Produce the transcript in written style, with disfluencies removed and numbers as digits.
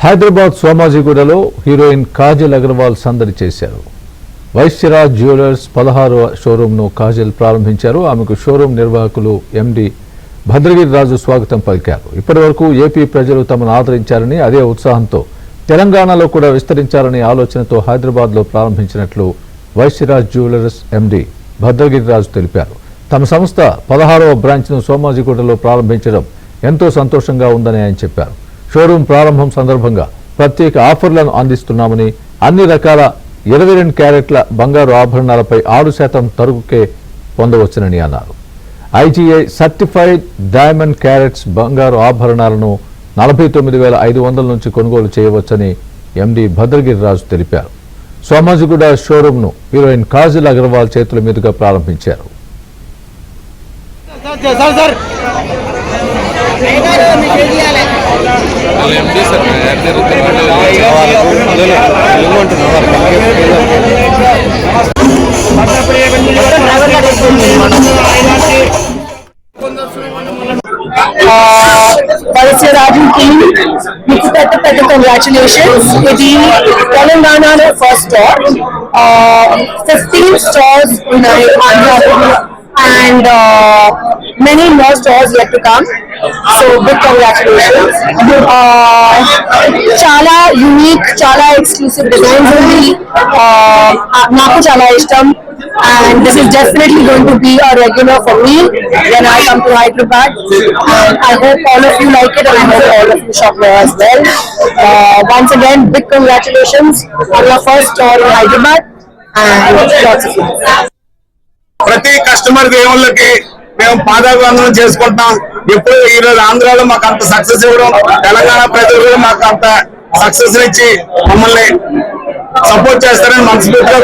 Hyderabad సోమాజిగూడలో heroine Kajal Agarwal సందడి చేశారు. వైశ్యరాజ్ jewellers 16వ షోరూంను Kajal ప్రారంభించారు. ఆమెకు షోరూం నిర్వాహకులు ఎండి భద్రగిరి రాజు స్వాగతం పలికారు. ఇప్పటివరకు ఏపీ ప్రజలు తమను ఆదరించారని, అదే ఉత్సాహంతో తెలంగాణలో కూడా విస్తరించాలనే ఆలోచనతో హైదరాబాద్లో ప్రారంభించినట్లు వైశ్యరాజ్ జ్యువెలర్స్ ఎండి భద్రగిరి రాజు తెలిపారు. తమ సంస్థ 16వ బ్రాంచ్ను సోమాజిగూడలో ప్రారంభించడం ఎంతో సంతోషంగా ఉందని ఆయన చెప్పారు. షోరూం ప్రారంభం సందర్భంగా ప్రత్యేక ఆఫర్లను అందిస్తున్నామని, అన్ని రకాల 22 క్యారెట్ల బంగారు ఆభరణాలపై 6% తరుగుకే పొందవచ్చునని అన్నారు. ఐజీఐ సర్టిఫైడ్ డైమండ్ క్యారెట్స్ బంగారు ఆభరణాలను 49,500 నుంచి కొనుగోలు చేయవచ్చని ఎండి భద్రగిరి రాజు తెలిపారు. సోమాజిగూడ షోరూంను హీరోయిన్ కాజల్ అగర్వాల్ చేతుల మీదుగా ప్రారంభించారు. Congratulations. Idi Telangana first store. 15 stores in Andhra and many more stores yet to come. So big congratulations. Chala unique, chala exclusive designs only. Naaku chala ishtam. And this is definitely going to be a regular for me when I come to Hyderabad. And I hope all of you like it, and I hope all of you shop there as well. Once again, big congratulations on your first store in Hyderabad, and lots of love. ప్రతి customer దేవుళ్ళకి మేము పాదాభివందనం చేసుకుంటాం. ఇప్పుడు ఈ రోజు ఆంధ్రాలో మాకు అంత సక్సెస్ ఇవ్వడం, తెలంగాణ ప్రజలు కూడా మాకు అంత సక్సెస్ ఇచ్చి మమ్మల్ని సపోర్ట్ చేస్తారని మనస్ఫూర్తిగా